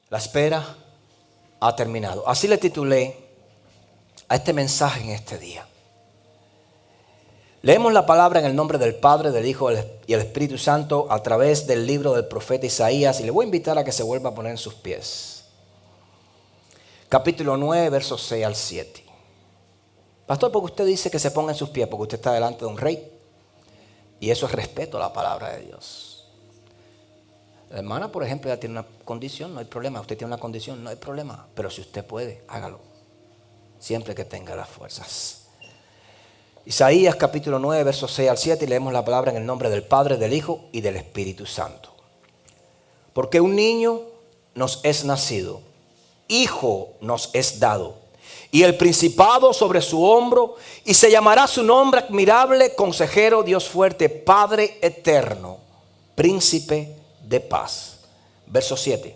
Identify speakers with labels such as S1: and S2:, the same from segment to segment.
S1: La espera ha terminado. Así le titulé a este mensaje en este día. Leemos la palabra en el nombre del Padre, del Hijo y el Espíritu Santo a través del libro del profeta Isaías. Y le voy a invitar a que se vuelva a poner en sus pies. Capítulo 9, versos 6 al 7. Pastor, ¿por qué usted dice que se ponga en sus pies? Porque usted está delante de un rey. Y eso es respeto a la palabra de Dios. La hermana, por ejemplo, ya tiene una condición, no hay problema. Usted tiene una condición, no hay problema. Pero si usted puede, hágalo. Siempre que tenga las fuerzas. Isaías capítulo 9, versos 6 al 7. Y leemos la palabra en el nombre del Padre, del Hijo y del Espíritu Santo. Porque un niño nos es nacido, hijo nos es dado, y el principado sobre su hombro, y se llamará su nombre admirable, consejero, Dios fuerte, Padre eterno, príncipe de paz. Verso 7.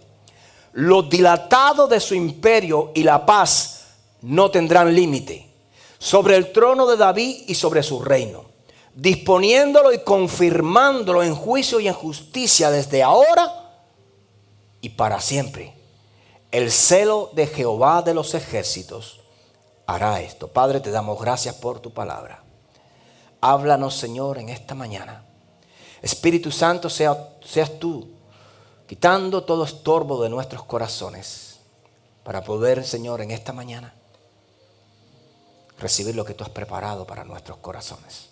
S1: Lo dilatado de su imperio y la paz no tendrán límite sobre el trono de David y sobre su reino, disponiéndolo y confirmándolo en juicio y en justicia desde ahora y para siempre. El celo de Jehová de los ejércitos hará esto. Padre, te damos gracias por tu palabra. Háblanos, Señor, en esta mañana. Espíritu Santo, seas tú quitando todo estorbo de nuestros corazones para poder, Señor, en esta mañana recibir lo que tú has preparado para nuestros corazones.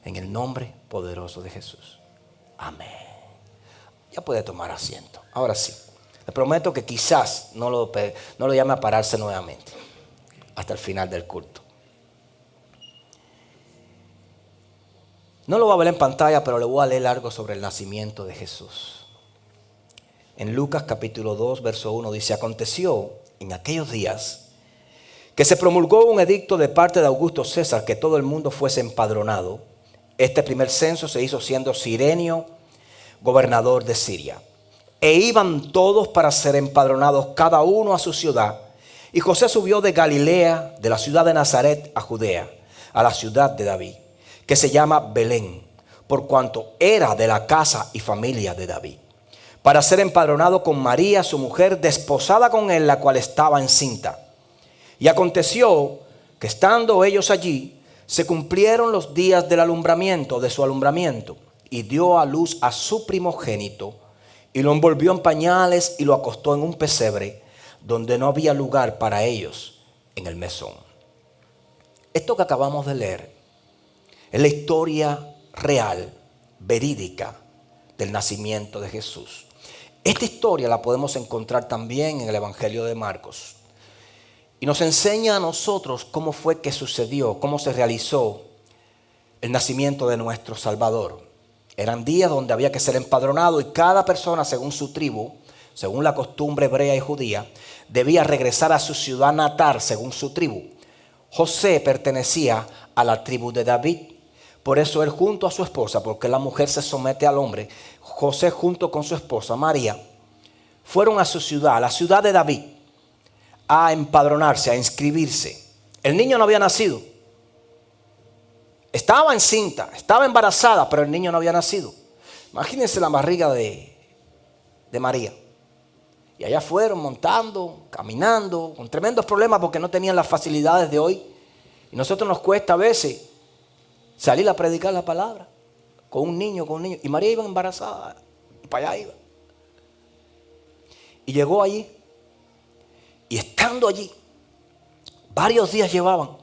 S1: En el nombre poderoso de Jesús. Amén. Ya puede tomar asiento. Ahora sí. Le prometo que quizás no lo llame a pararse nuevamente hasta el final del culto. No lo voy a ver en pantalla, pero le voy a leer algo sobre el nacimiento de Jesús. En Lucas capítulo 2, verso 1 dice: aconteció en aquellos días que se promulgó un edicto de parte de Augusto César que todo el mundo fuese empadronado. Este primer censo se hizo siendo Cirenio gobernador de Siria. E iban todos para ser empadronados, cada uno a su ciudad. Y José subió de Galilea, de la ciudad de Nazaret a Judea, a la ciudad de David, que se llama Belén, por cuanto era de la casa y familia de David, para ser empadronado con María, su mujer, desposada con él, la cual estaba encinta. Y aconteció que estando ellos allí, se cumplieron los días del alumbramiento, de su alumbramiento, y dio a luz a su primogénito, y lo envolvió en pañales y lo acostó en un pesebre, donde no había lugar para ellos en el mesón. Esto que acabamos de leer es la historia real, verídica, del nacimiento de Jesús. Esta historia la podemos encontrar también en el Evangelio de Marcos. Y nos enseña a nosotros cómo fue que sucedió, cómo se realizó el nacimiento de nuestro Salvador. Eran días donde había que ser empadronado y cada persona según su tribu, según la costumbre hebrea y judía, debía regresar a su ciudad natal según su tribu. José pertenecía a la tribu de David. Por eso él junto a su esposa, porque la mujer se somete al hombre, José junto con su esposa María, fueron a su ciudad, a la ciudad de David, a empadronarse, a inscribirse. El niño no había nacido. Estaba encinta, estaba embarazada, pero el niño no había nacido. Imagínense la barriga de María. Y allá fueron montando, caminando, con tremendos problemas porque no tenían las facilidades de hoy. Y nosotros nos cuesta a veces salir a predicar la palabra con un niño. Y María iba embarazada y para allá iba. Y llegó allí. Y estando allí, varios días llevaban.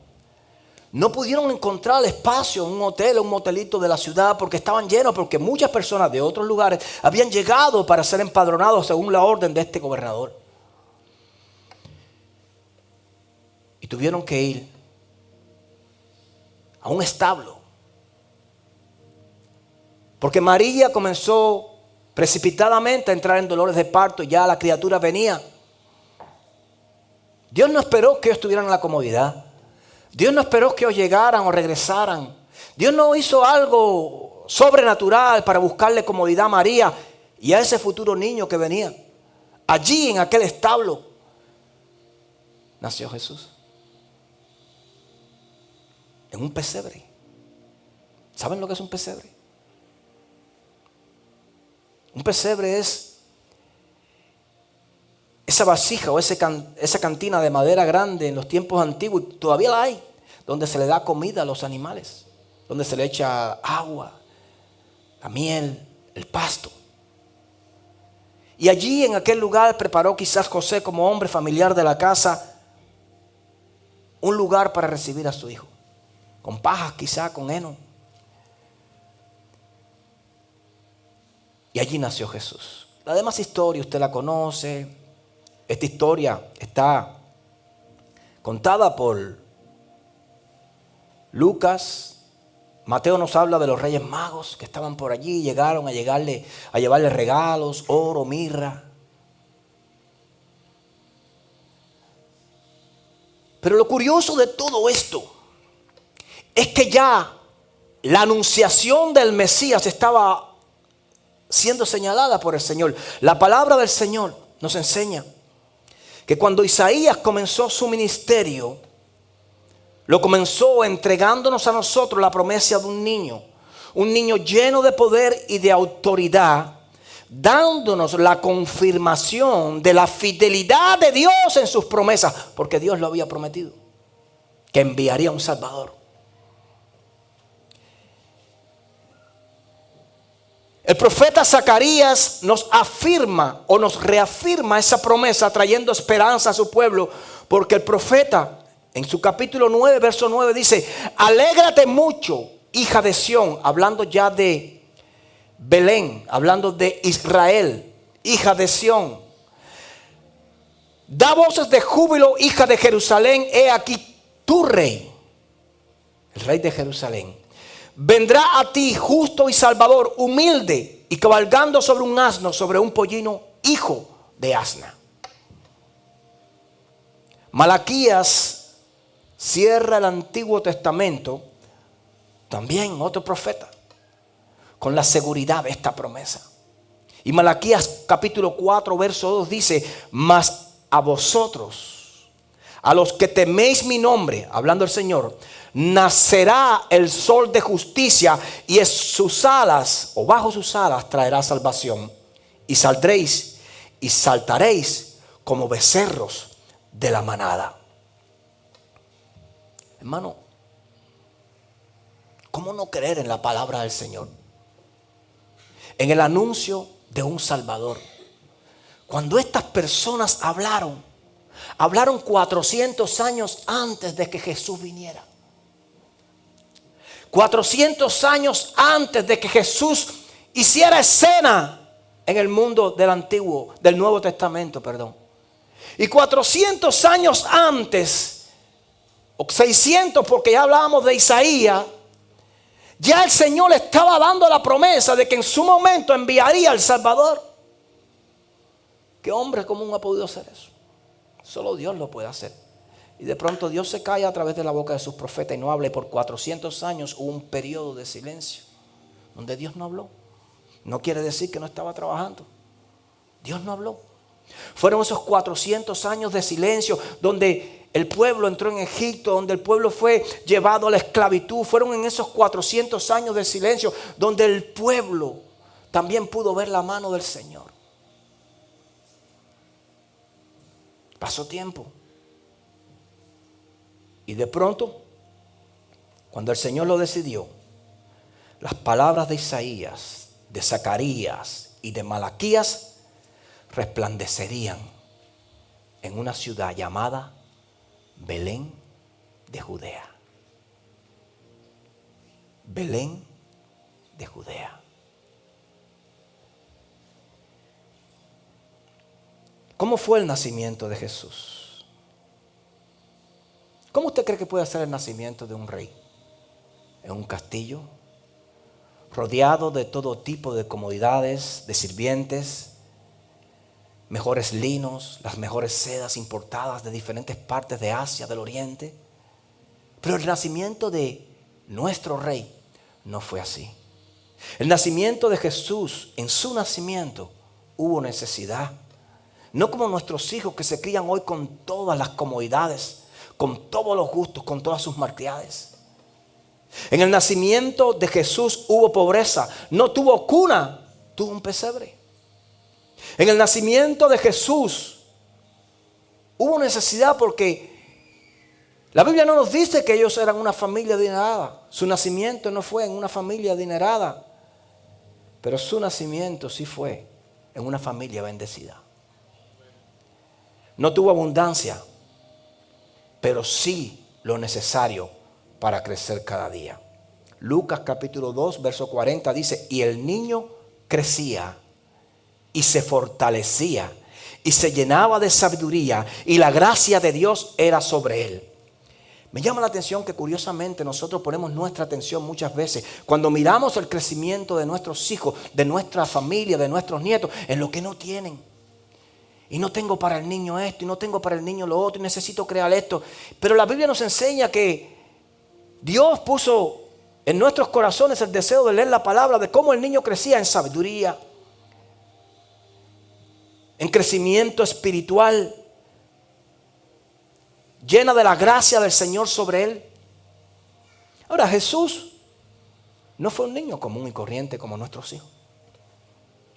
S1: No pudieron encontrar espacio en un hotel o un motelito de la ciudad porque estaban llenos, porque muchas personas de otros lugares habían llegado para ser empadronados según la orden de este gobernador. Y tuvieron que ir a un establo. Porque María comenzó precipitadamente a entrar en dolores de parto y ya la criatura venía. Dios no esperó que ellos estuvieran en la comodidad. Dios no esperó que ellos llegaran o regresaran. Dios no hizo algo sobrenatural para buscarle comodidad a María y a ese futuro niño que venía. Allí en aquel establo nació Jesús. En un pesebre. ¿Saben lo que es un pesebre? Un pesebre es esa vasija o esa cantina de madera grande en los tiempos antiguos, todavía la hay, donde se le da comida a los animales, donde se le echa agua, la miel, el pasto. Y allí en aquel lugar preparó quizás José, como hombre familiar de la casa, un lugar para recibir a su hijo, con pajas quizás, con heno. Y allí nació Jesús. La demás historia usted la conoce. Esta historia está contada por Lucas. Mateo nos habla de los reyes magos que estaban por allí, llegaron a llevarle regalos, oro, mirra. Pero lo curioso de todo esto es que ya la anunciación del Mesías estaba siendo señalada por el Señor. La palabra del Señor nos enseña que cuando Isaías comenzó su ministerio, lo comenzó entregándonos a nosotros la promesa de un niño lleno de poder y de autoridad, dándonos la confirmación de la fidelidad de Dios en sus promesas, porque Dios lo había prometido, que enviaría un Salvador. El profeta Zacarías nos afirma o nos reafirma esa promesa, trayendo esperanza a su pueblo, porque el profeta en su capítulo 9, verso 9 dice: alégrate mucho, hija de Sión, hablando ya de Belén, hablando de Israel, hija de Sión. Da voces de júbilo, hija de Jerusalén, he aquí tu rey, el rey de Jerusalén. Vendrá a ti justo y salvador, humilde y cabalgando sobre un asno, sobre un pollino, hijo de asna. Malaquías cierra el Antiguo Testamento, también otro profeta, con la seguridad de esta promesa. Y Malaquías capítulo 4 verso 2 dice: mas a vosotros, a los que teméis mi nombre, hablando el Señor, nacerá el sol de justicia, y en sus alas o bajo sus alas traerá salvación, y saldréis y saltaréis como becerros de la manada. Hermano, ¿cómo no creer en la palabra del Señor? En el anuncio de un Salvador. Cuando estas personas hablaron 400 años antes de que Jesús viniera. 400 años antes de que Jesús hiciera escena en el mundo del Nuevo Testamento, perdón. Y 400 años antes, o 600, porque ya hablábamos de Isaías, ya el Señor le estaba dando la promesa de que en su momento enviaría al Salvador. ¿Qué hombre común ha podido hacer eso? Solo Dios lo puede hacer. Y de pronto Dios se calla a través de la boca de sus profetas y no habla. Y por 400 años hubo un periodo de silencio donde Dios no habló. No quiere decir que no estaba trabajando. Dios no habló. Fueron esos 400 años de silencio donde el pueblo entró en Egipto, donde el pueblo fue llevado a la esclavitud. Fueron en esos 400 años de silencio donde el pueblo también pudo ver la mano del Señor. Pasó tiempo. Y de pronto, cuando el Señor lo decidió, las palabras de Isaías, de Zacarías y de Malaquías resplandecerían en una ciudad llamada Belén de Judea. Belén de Judea. ¿Cómo fue el nacimiento de Jesús? ¿Cómo usted cree que puede ser el nacimiento de un rey? ¿En un castillo? Rodeado de todo tipo de comodidades, de sirvientes, mejores linos, las mejores sedas importadas de diferentes partes de Asia, del Oriente. Pero el nacimiento de nuestro rey no fue así. El nacimiento de Jesús, en su nacimiento hubo necesidad. No como nuestros hijos que se crían hoy con todas las comodidades, con todos los gustos, con todas sus marquidades. En el nacimiento de Jesús hubo pobreza. No tuvo cuna, tuvo un pesebre. En el nacimiento de Jesús Hubo necesidad porque la Biblia no nos dice que ellos eran una familia adinerada. Su nacimiento no fue en una familia adinerada, pero su nacimiento sí fue en una familia bendecida. No tuvo abundancia, pero sí lo necesario para crecer cada día. Lucas capítulo 2, verso 40 dice, y el niño crecía y se fortalecía y se llenaba de sabiduría y la gracia de Dios era sobre él. Me llama la atención que curiosamente nosotros ponemos nuestra atención muchas veces cuando miramos el crecimiento de nuestros hijos, de nuestra familia, de nuestros nietos, en lo que no tienen. Y no tengo para el niño esto, y no tengo para el niño lo otro, y necesito crear esto. Pero la Biblia nos enseña que Dios puso en nuestros corazones el deseo de leer la palabra, de cómo el niño crecía en sabiduría, en crecimiento espiritual, llena de la gracia del Señor sobre él. Ahora, Jesús no fue un niño común y corriente como nuestros hijos.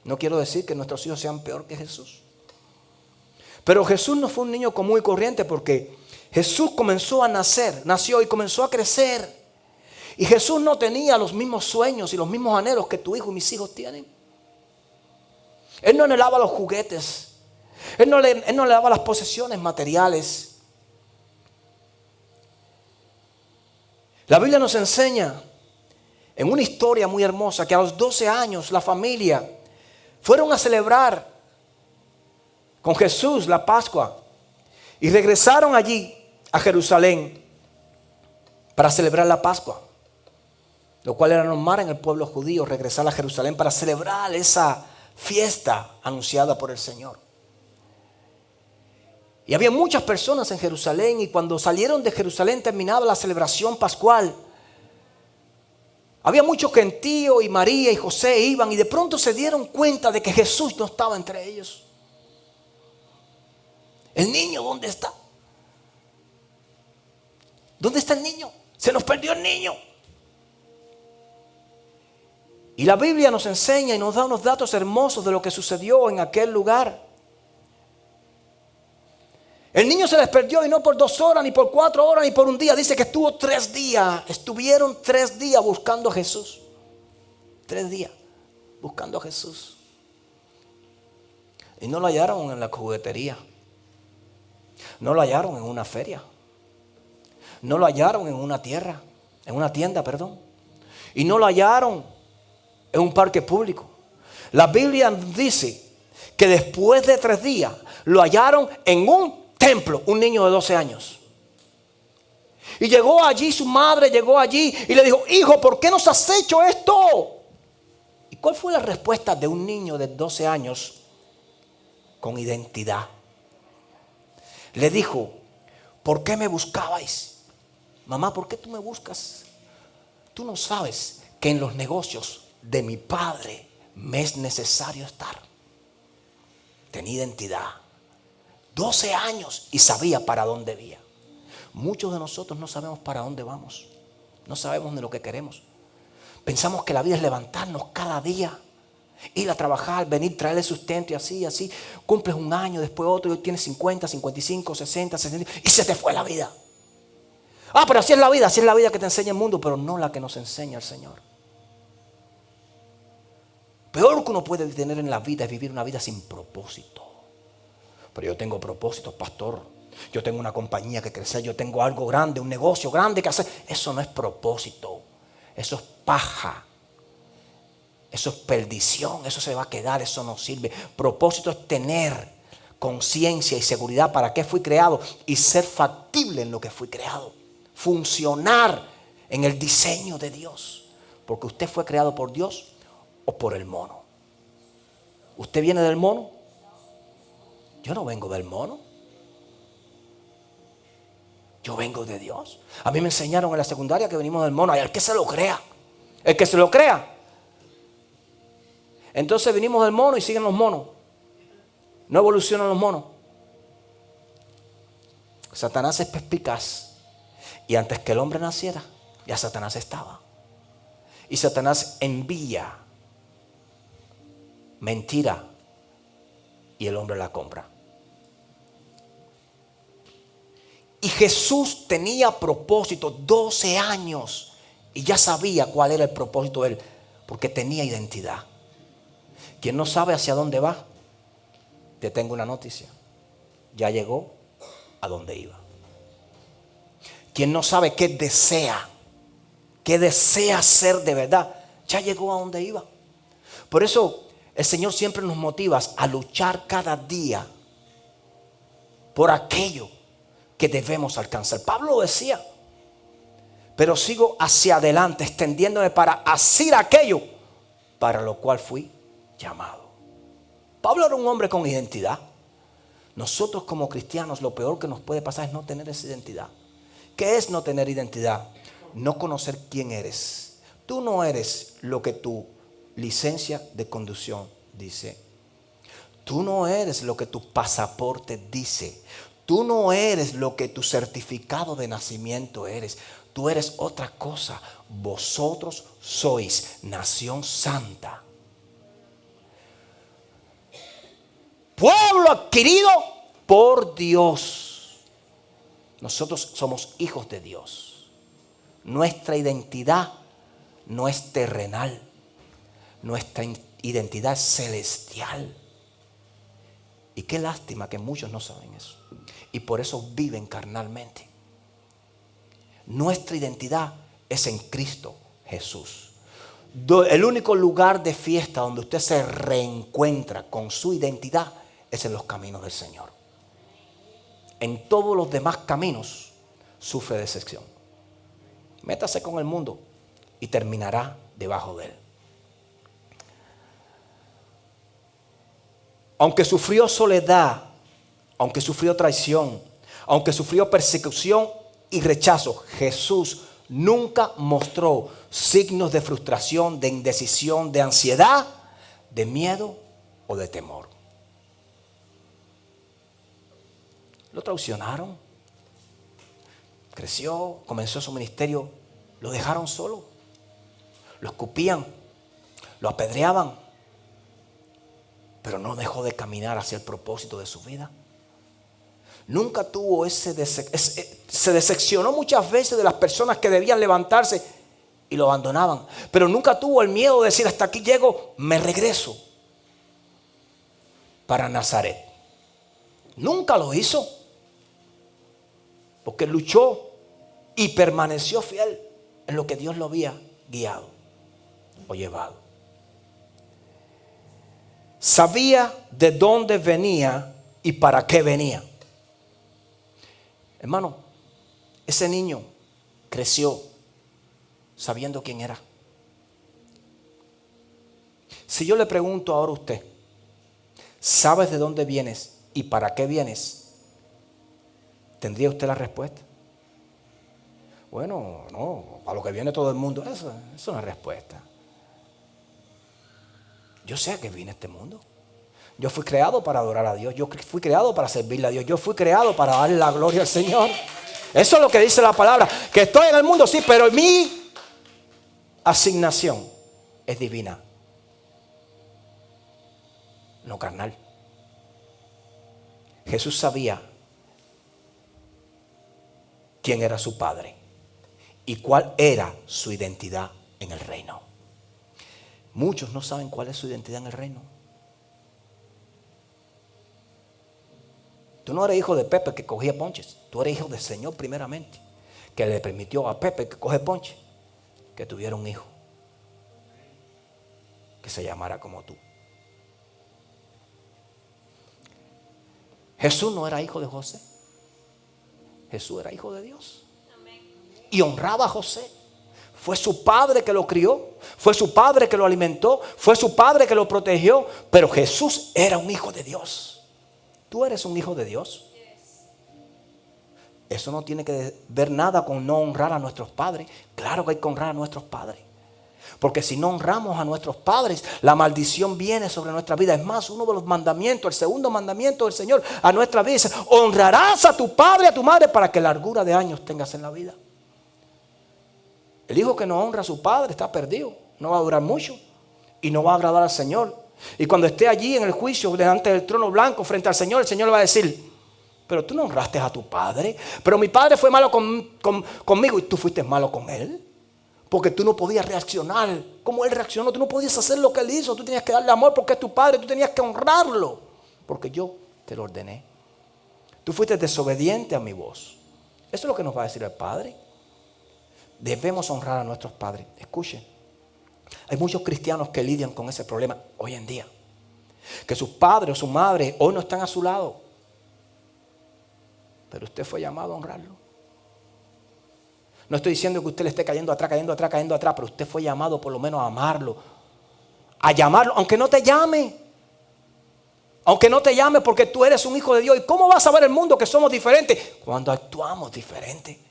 S1: No quiero decir que nuestros hijos sean peor que Jesús. Pero Jesús no fue un niño común y corriente porque Jesús comenzó a nacer, nació y comenzó a crecer. Y Jesús no tenía los mismos sueños y los mismos anhelos que tu hijo y mis hijos tienen. Él no anhelaba los juguetes. Él no anhelaba las posesiones materiales. La Biblia nos enseña en una historia muy hermosa que a los 12 años la familia fueron a celebrar con Jesús la Pascua y regresaron allí a Jerusalén para celebrar la Pascua, lo cual era normal en el pueblo judío, regresar a Jerusalén para celebrar esa fiesta anunciada por el Señor. Y había muchas personas en Jerusalén y cuando salieron de Jerusalén terminaba la celebración pascual. Había muchos gentíos y María y José iban y de pronto se dieron cuenta de que Jesús no estaba entre ellos. ¿El niño dónde está? ¿Dónde está el niño? Se nos perdió el niño. Y la Biblia nos enseña y nos da unos datos hermosos de lo que sucedió en aquel lugar. El niño se les perdió y no por 2 horas, ni por 4 horas, ni por un día. Dice que estuvo 3 días. Estuvieron 3 días buscando a Jesús. 3 días buscando a Jesús. Y no lo hallaron en la juguetería. No lo hallaron en una feria. No lo hallaron en una tienda, perdón. Y no lo hallaron en un parque público. La Biblia dice que después de 3 días lo hallaron en un templo, un niño de 12 años. Y llegó allí su madre, llegó allí y le dijo, hijo, ¿por qué nos has hecho esto? ¿Y cuál fue la respuesta de un niño de 12 años con identidad? Le dijo, ¿por qué me buscabais? Mamá, ¿por qué tú me buscas? Tú no sabes que en los negocios de mi padre me es necesario estar. Tenía identidad. 12 años y sabía para dónde iba. Muchos de nosotros no sabemos para dónde vamos. No sabemos de lo que queremos. Pensamos que la vida es levantarnos cada día, ir a trabajar, venir, traerle sustento y así, así. Cumples un año, después otro, y tienes 50, 55, 60, 60 y se te fue la vida. Pero así es la vida que te enseña el mundo, pero no la que nos enseña el Señor. Peor que uno puede tener en la vida es vivir una vida sin propósito. Pero yo tengo propósitos, pastor. Yo tengo una compañía que crecer, yo tengo algo grande, un negocio grande que hacer. Eso no es propósito, eso es paja. Eso es perdición, eso se va a quedar, eso no sirve. Propósito es tener conciencia y seguridad para qué fui creado y ser factible en lo que fui creado. Funcionar en el diseño de Dios. Porque usted fue creado por Dios o por el mono. ¿Usted viene del mono? Yo no vengo del mono. Yo vengo de Dios. A mí me enseñaron en la secundaria que venimos del mono. Ay, el que se lo crea. El que se lo crea. Entonces venimos del mono y siguen los monos. No evolucionan los monos. Satanás es perspicaz. Y antes que el hombre naciera, ya Satanás estaba. Y Satanás envía mentira y el hombre la compra. Jesús tenía propósito, 12 años. Y ya sabía cuál era el propósito de él, porque tenía identidad. Quien no sabe hacia dónde va, te tengo una noticia. Ya llegó a donde iba. Quien no sabe qué desea ser de verdad, ya llegó a donde iba. Por eso el Señor siempre nos motiva a luchar cada día por aquello que debemos alcanzar. Pablo decía, pero sigo hacia adelante, extendiéndome para hacer aquello para lo cual fui llamado. Pablo era un hombre con identidad. Nosotros como cristianos lo peor que nos puede pasar es no tener esa identidad. ¿Qué es no tener identidad? No conocer quién eres. Tú no eres lo que tu licencia de conducción dice. Tú no eres lo que tu pasaporte dice. Tú no eres lo que tu certificado de nacimiento eres. Tú eres otra cosa. Vosotros sois nación santa, pueblo adquirido por Dios. Nosotros somos hijos de Dios. Nuestra identidad no es terrenal. Nuestra identidad es celestial. Y qué lástima que muchos no saben eso. Y por eso viven carnalmente. Nuestra identidad es en Cristo Jesús. El único lugar de fiesta donde usted se reencuentra con su identidad es en los caminos del Señor. En todos los demás caminos sufre decepción. Métase con el mundo y terminará debajo de él. Aunque sufrió soledad, aunque sufrió traición, aunque sufrió persecución y rechazo, Jesús nunca mostró signos de frustración, de indecisión, de ansiedad, de miedo o de temor. Lo traicionaron, creció, comenzó su ministerio, lo dejaron solo, lo escupían, lo apedreaban, pero no dejó de caminar hacia el propósito de su vida. Nunca tuvo se decepcionó muchas veces de las personas que debían levantarse y lo abandonaban, pero nunca tuvo el miedo de decir: hasta aquí llego, me regreso para Nazaret. Nunca lo hizo, porque luchó y permaneció fiel en lo que Dios lo había guiado o llevado. Sabía de dónde venía y para qué venía. Hermano, ese niño creció sabiendo quién era. Si yo le pregunto ahora a usted, ¿sabes de dónde vienes y para qué vienes? ¿Tendría usted la respuesta? Bueno, no, a lo que viene todo el mundo, eso no es respuesta. Yo sé a qué vine a este mundo. Yo fui creado para adorar a Dios. Yo fui creado para servirle a Dios. Yo fui creado para darle la gloria al Señor. Eso es lo que dice la palabra. Que estoy en el mundo, sí, pero mi asignación es divina, no carnal. Jesús sabía quién era su Padre y cuál era su identidad en el reino. Muchos no saben cuál es su identidad en el reino. Tú no eres hijo de Pepe que cogía ponches. Tú eres hijo del Señor primeramente, que le permitió a Pepe que coge ponches que tuviera un hijo que se llamara como tú. Jesús no era hijo de José. Jesús era hijo de Dios. Y honraba a José. Fue su padre que lo crió, fue su padre que lo alimentó, fue su padre que lo protegió. Pero Jesús era un hijo de Dios. ¿Tú eres un hijo de Dios? Eso no tiene que ver nada con no honrar a nuestros padres. Claro que hay que honrar a nuestros padres. Porque si no honramos a nuestros padres, la maldición viene sobre nuestra vida. Es más, uno de los mandamientos, el segundo mandamiento del Señor a nuestra vida dice: honrarás a tu padre y a tu madre para que largura de años tengas en la vida. El hijo que no honra a su padre está perdido. No va a durar mucho y no va a agradar al Señor. Y cuando esté allí en el juicio delante del trono blanco frente al Señor, el Señor le va a decir: Pero tú no honraste a tu padre. Pero mi padre fue malo conmigo y tú fuiste malo con él. Porque tú no podías reaccionar como él reaccionó. Tú no podías hacer lo que él hizo. Tú tenías que darle amor porque es tu padre. Tú tenías que honrarlo porque yo te lo ordené. Tú fuiste desobediente a mi voz. Eso es lo que nos va a decir el Padre. Debemos honrar a nuestros padres. Escuchen. Hay muchos cristianos que lidian con ese problema hoy en día. Que sus padres o su madre hoy no están a su lado. Pero usted fue llamado a honrarlo. No estoy diciendo que usted le esté cayendo atrás, pero usted fue llamado por lo menos a amarlo. A llamarlo, aunque no te llame. Aunque no te llame porque tú eres un hijo de Dios. ¿Y cómo vas a ver el mundo que somos diferentes? Cuando actuamos diferente.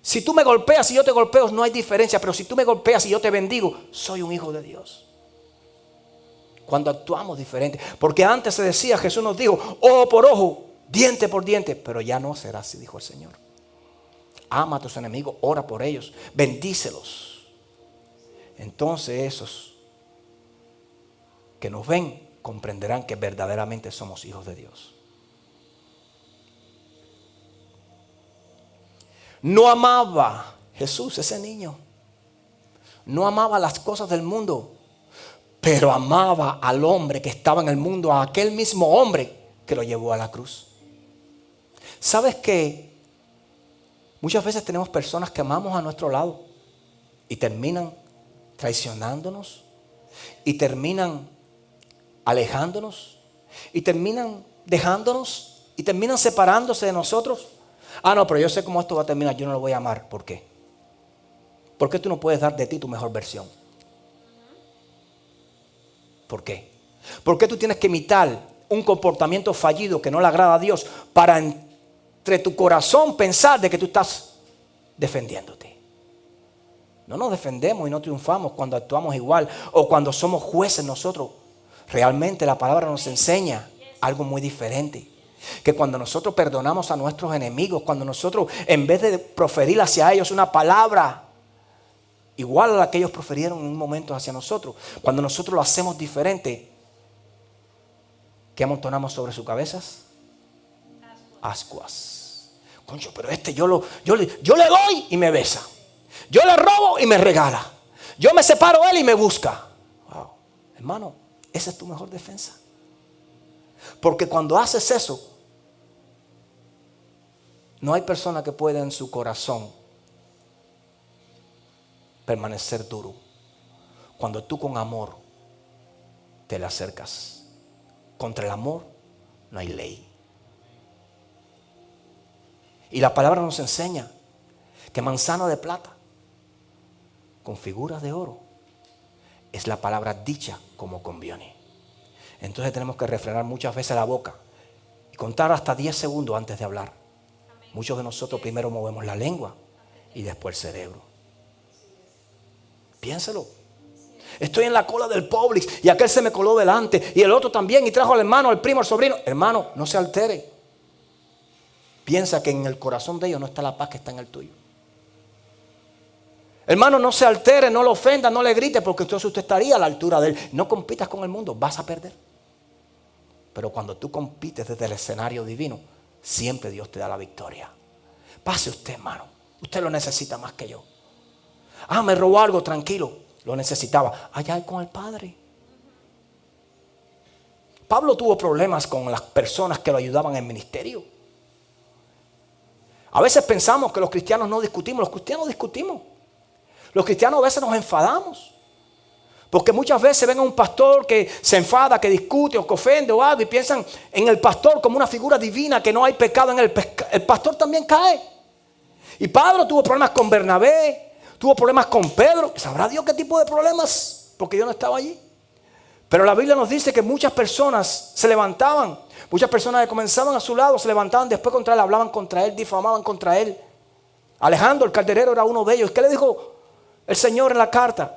S1: Si tú me golpeas y yo te golpeo, no hay diferencia. Pero si tú me golpeas y yo te bendigo, soy un hijo de Dios. Cuando actuamos diferente. Porque antes se decía, Jesús nos dijo, ojo por ojo, diente por diente. Pero ya no será así, dijo el Señor. Ama a tus enemigos, ora por ellos, bendícelos. Entonces esos que nos ven comprenderán que verdaderamente somos hijos de Dios. No amaba Jesús, ese niño. No amaba las cosas del mundo, pero amaba al hombre que estaba en el mundo, a aquel mismo hombre que lo llevó a la cruz. ¿Sabes qué? Muchas veces tenemos personas que amamos a nuestro lado y terminan traicionándonos y terminan alejándonos y terminan dejándonos y terminan separándose de nosotros. Ah, no, pero yo sé cómo esto va a terminar, yo no lo voy a amar. ¿Por qué? ¿Por qué tú no puedes dar de ti tu mejor versión? ¿Por qué? ¿Por qué tú tienes que imitar un comportamiento fallido que no le agrada a Dios para entre tu corazón pensar de que tú estás defendiéndote? No nos defendemos y no triunfamos cuando actuamos igual o cuando somos jueces nosotros. Realmente la palabra nos enseña algo muy diferente. Que cuando nosotros perdonamos a nuestros enemigos, cuando nosotros en vez de proferir hacia ellos una palabra igual a la que ellos proferieron en un momento hacia nosotros, cuando nosotros lo hacemos diferente, ¿qué amontonamos sobre sus cabezas? Ascuas. Concho, pero yo le doy y me besa. Yo le robo y me regala. Yo me separo de él y me busca. Wow, hermano, esa es tu mejor defensa. Porque cuando haces eso, no hay persona que pueda en su corazón permanecer duro. Cuando tú con amor te le acercas. Contra el amor no hay ley. Y la palabra nos enseña que manzana de plata con figuras de oro es la palabra dicha como conviene. Entonces tenemos que refrenar muchas veces la boca y contar hasta 10 segundos antes de hablar. Muchos de nosotros primero movemos la lengua y después el cerebro. Piénselo. Estoy en la cola del Publix y aquel se me coló delante y el otro también y trajo al hermano, al primo, al sobrino. Hermano, no se altere. Piensa que en el corazón de ellos no está la paz que está en el tuyo. Hermano, no se altere, no lo ofenda, no le grite, porque entonces usted estaría a la altura de él. No compitas con el mundo, vas a perder. Pero cuando tú compites desde el escenario divino, siempre Dios te da la victoria. Pase usted, hermano. Usted lo necesita más que yo. Ah, me robó algo, tranquilo. Lo necesitaba. Allá hay con el Padre. Pablo tuvo problemas con las personas que lo ayudaban en el ministerio. A veces pensamos que los cristianos no discutimos. Los cristianos discutimos. Los cristianos a veces nos enfadamos. Porque muchas veces ven a un pastor que se enfada, que discute o que ofende o algo y piensan en el pastor como una figura divina, que no hay pecado en él. El pastor también cae. Y Pablo tuvo problemas con Bernabé, tuvo problemas con Pedro. ¿Sabrá Dios qué tipo de problemas? Porque yo no estaba allí. Pero la Biblia nos dice que muchas personas se levantaban. Muchas personas que comenzaban a su lado se levantaban después contra él, hablaban contra él, difamaban contra él. Alejandro el calderero era uno de ellos. ¿Qué le dijo el Señor en la carta?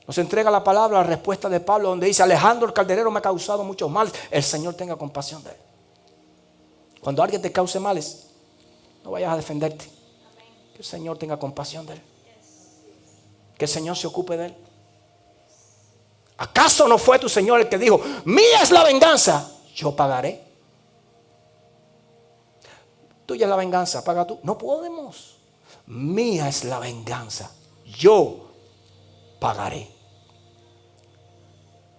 S1: Nos entrega la palabra, la respuesta de Pablo, donde dice: Alejandro el calderero me ha causado muchos males. El Señor tenga compasión de él. Cuando alguien te cause males, no vayas a defenderte. Que el Señor tenga compasión de él. Que el Señor se ocupe de él. ¿Acaso no fue tu Señor el que dijo: mía es la venganza, yo pagaré? tuya es la venganza, paga tú. No podemos. Mía es la venganza. Yo pagaré.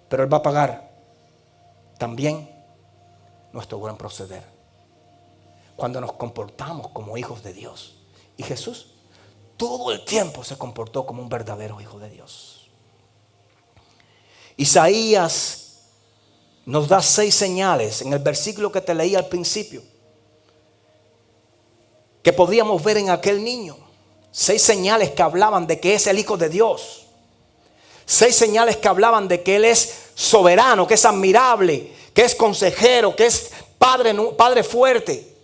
S1: Pero Él va a pagar también nuestro buen proceder, cuando nos comportamos como hijos de Dios. Y Jesús todo el tiempo se comportó como un verdadero hijo de Dios. Isaías nos da 6 señales en el versículo que te leí al principio, que podríamos ver en aquel niño. 6 señales que hablaban de que es el Hijo de Dios. 6 señales que hablaban de que Él es soberano, que es admirable, que es consejero, que es padre fuerte,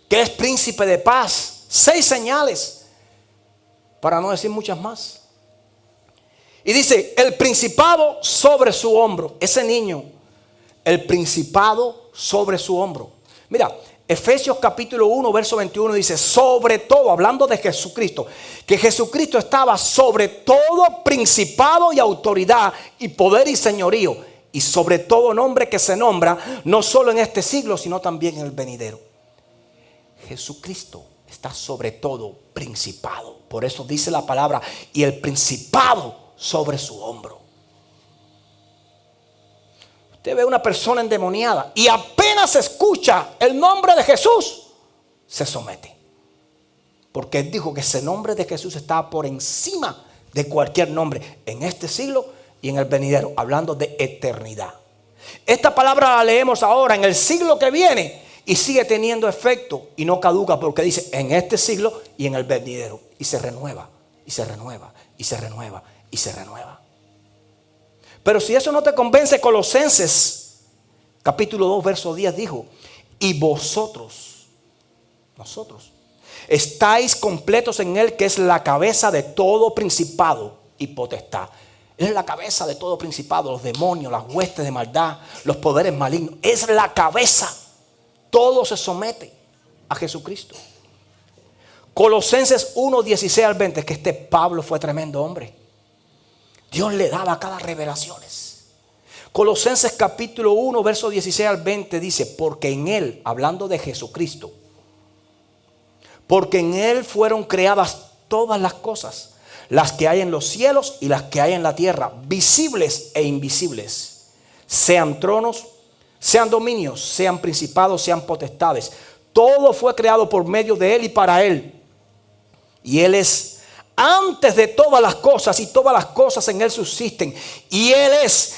S1: que es príncipe de paz. 6 señales, para no decir muchas más. Y dice, el principado sobre su hombro. Ese niño, el principado sobre su hombro. Mira, Efesios capítulo 1, verso 21 dice, sobre todo, hablando de Jesucristo, que Jesucristo estaba sobre todo principado y autoridad y poder y señorío, y sobre todo nombre que se nombra, no solo en este siglo, sino también en el venidero. Jesucristo está sobre todo principado. Por eso dice la palabra, y el principado sobre su hombro. Usted ve una persona endemoniada y apenas escucha el nombre de Jesús, se somete. Porque Él dijo que ese nombre de Jesús estaba por encima de cualquier nombre en este siglo y en el venidero, hablando de eternidad. Esta palabra la leemos ahora en el siglo que viene y sigue teniendo efecto y no caduca, porque dice en este siglo y en el venidero, y se renueva, y se renueva, y se renueva, y se renueva. Pero si eso no te convence, Colosenses capítulo 2 verso 10 dijo, y vosotros, nosotros, estáis completos en Él, que es la cabeza de todo principado y potestad. Él es la cabeza de todo principado, los demonios, las huestes de maldad, los poderes malignos. Es la cabeza. Todo se somete a Jesucristo. Colosenses 1, 16 al 20, que este Pablo fue tremendo hombre. Dios le daba cada revelaciones. Colosenses capítulo 1, verso 16 al 20 dice, porque en Él, hablando de Jesucristo, porque en Él fueron creadas todas las cosas, las que hay en los cielos y las que hay en la tierra, visibles e invisibles, sean tronos, sean dominios, sean principados, sean potestades. Todo fue creado por medio de Él y para Él. Y Él es antes de todas las cosas, y todas las cosas en Él subsisten. Y Él es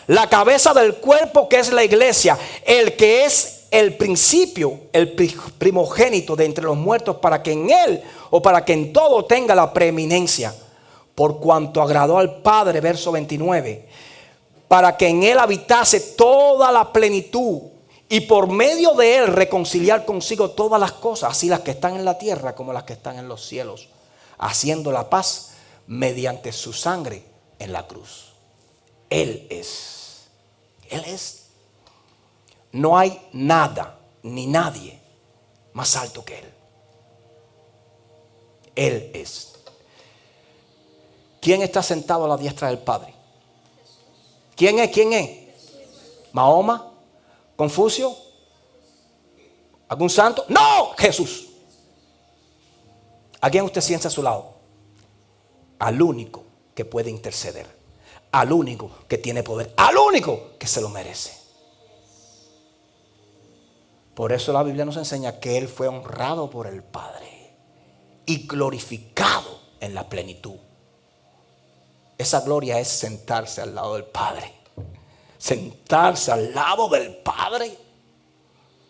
S1: la cabeza del cuerpo, que es la iglesia, el que es el principio, el primogénito de entre los muertos, para que en Él, o para que en todo tenga la preeminencia, por cuanto agradó al Padre, verso 29, para que en Él habitase toda la plenitud, y por medio de Él reconciliar consigo todas las cosas, así las que están en la tierra como las que están en los cielos, haciendo la paz mediante su sangre en la cruz. Él es. No hay nada ni nadie más alto que Él. Él es. ¿Quién está sentado a la diestra del Padre? ¿Quién es? ¿Mahoma? ¿Confucio? ¿Algún santo? No, Jesús. ¿A quién usted siente a su lado? Al único que puede interceder, al único que tiene poder, al único que se lo merece. Por eso la Biblia nos enseña que Él fue honrado por el Padre y glorificado en la plenitud. Esa gloria es sentarse al lado del Padre. Sentarse al lado del Padre,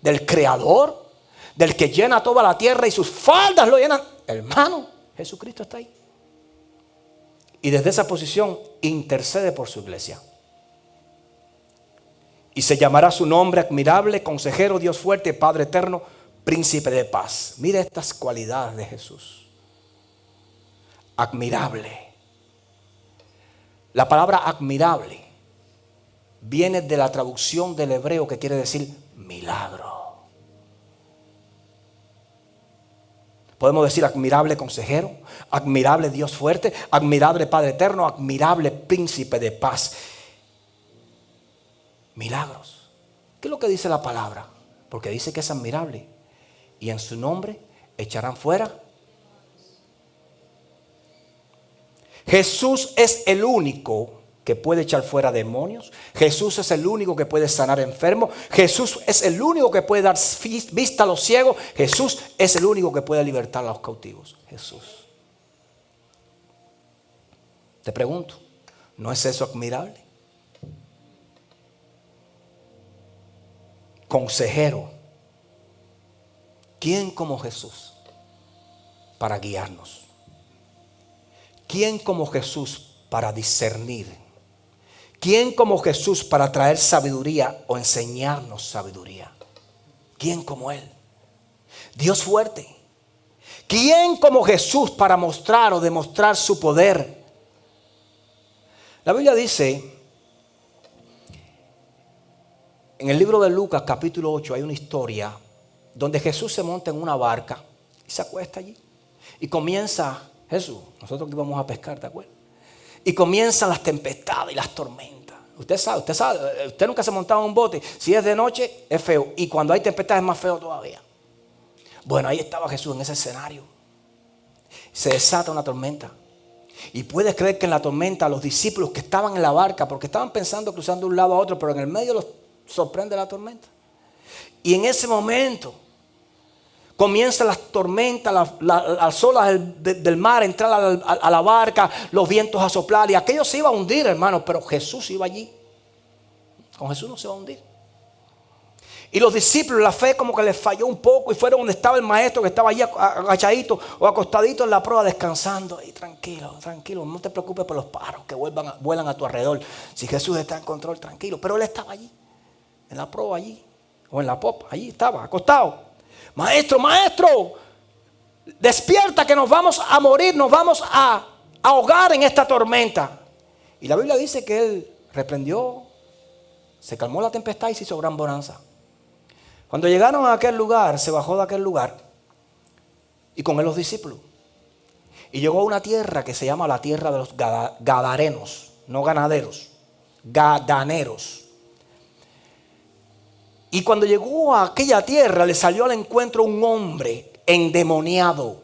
S1: del Creador, del que llena toda la tierra y sus faldas lo llenan. Hermano, Jesucristo está ahí. Y desde esa posición intercede por su iglesia. Y se llamará su nombre admirable, consejero, Dios fuerte, Padre eterno, príncipe de paz. Mira estas cualidades de Jesús. Admirable. La palabra admirable viene de la traducción del hebreo que quiere decir milagro. Podemos decir admirable consejero, admirable Dios fuerte, admirable Padre eterno, admirable príncipe de paz. Milagros. ¿Qué es lo que dice la palabra? Porque dice que es admirable. Y en su nombre echarán fuera. Jesús es el único que puede echar fuera demonios. Jesús es el único que puede sanar enfermos. Jesús es el único que puede dar vista a los ciegos. Jesús es el único que puede libertar a los cautivos. Jesús. Te pregunto, ¿no es eso admirable? Consejero. ¿Quién como Jesús para guiarnos? ¿Quién como Jesús para discernir? ¿Quién como Jesús para traer sabiduría o enseñarnos sabiduría? ¿Quién como Él? Dios fuerte. ¿Quién como Jesús para mostrar o demostrar su poder? La Biblia dice, en el libro de Lucas capítulo 8 hay una historia donde Jesús se monta en una barca y se acuesta allí. Y comienza, Jesús, nosotros que íbamos a pescar, ¿te acuerdas? Y comienzan las tempestades y las tormentas. Usted sabe, usted nunca se ha montado en un bote. Si es de noche es feo. Y cuando hay tempestades es más feo todavía. Bueno, ahí estaba Jesús en ese escenario. Se desata una tormenta. Y puedes creer que en la tormenta los discípulos que estaban en la barca, porque estaban pensando cruzando de un lado a otro, pero en el medio los sorprende la tormenta. Y en ese momento comienzan las tormentas, las olas del mar a entrar a la barca, los vientos a soplar. Y aquello se iba a hundir, hermano, pero Jesús iba allí. Con Jesús no se va a hundir. Y los discípulos, la fe como que les falló un poco y fueron donde estaba el maestro que estaba allí agachadito o acostadito en la proa descansando. Y tranquilo, no te preocupes por los pájaros que vuelan a tu alrededor. Si Jesús está en control, tranquilo. Pero él estaba allí, en la proa allí, o en la popa, allí estaba, acostado. Maestro, despierta que nos vamos a morir, nos vamos a ahogar en esta tormenta. Y la Biblia dice que él reprendió, se calmó la tempestad y se hizo gran bonanza. Cuando llegaron a aquel lugar, se bajó de aquel lugar y con él los discípulos. Y llegó a una tierra que se llama la tierra de los gadarenos, no ganaderos, gadaneros. Y cuando llegó a aquella tierra, le salió al encuentro un hombre endemoniado,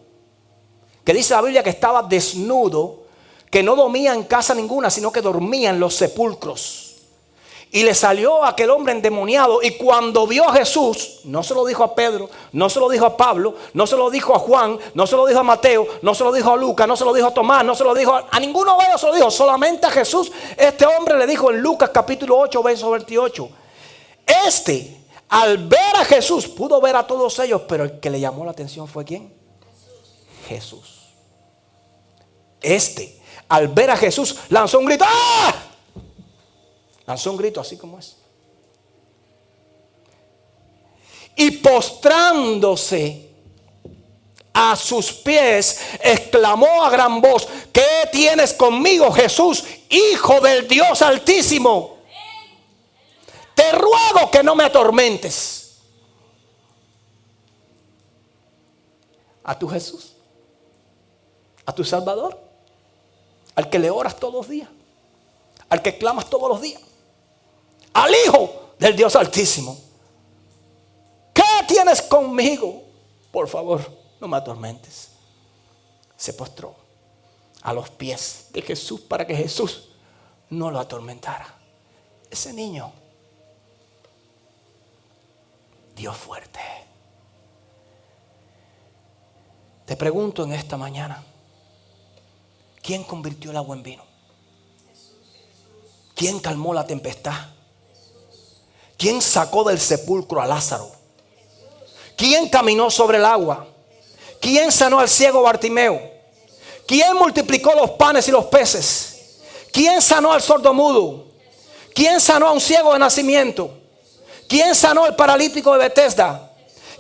S1: que dice la Biblia que estaba desnudo, que no dormía en casa ninguna, sino que dormía en los sepulcros. Y le salió aquel hombre endemoniado, y cuando vio a Jesús, no se lo dijo a Pedro, no se lo dijo a Pablo, no se lo dijo a Juan, no se lo dijo a Mateo, no se lo dijo a Lucas, no se lo dijo a Tomás, no se lo dijo a ninguno de ellos, se lo dijo solamente a Jesús. Este hombre le dijo en Lucas capítulo 8, verso 28. Al ver a Jesús, pudo ver a todos ellos, pero el que le llamó la atención fue ¿quién? Jesús. Al ver a Jesús, lanzó un grito. ¡Ah! Lanzó un grito así como es. Y postrándose a sus pies, exclamó a gran voz: ¿qué tienes conmigo, Jesús, Hijo del Dios Altísimo? Te ruego que no me atormentes. A tu Jesús, a tu Salvador, al que le oras todos los días, al que clamas todos los días, al Hijo del Dios Altísimo. ¿Qué tienes conmigo? Por favor, no me atormentes. Se postró a los pies de Jesús para que Jesús no lo atormentara. Ese niño, Dios fuerte. Te pregunto en esta mañana, ¿quién convirtió el agua en vino? ¿Quién calmó la tempestad? ¿Quién sacó del sepulcro a Lázaro? ¿Quién caminó sobre el agua? ¿Quién sanó al ciego Bartimeo? ¿Quién multiplicó los panes y los peces? ¿Quién sanó al sordomudo? ¿Quién sanó a un ciego de nacimiento? ¿Quién sanó al paralítico de Betesda?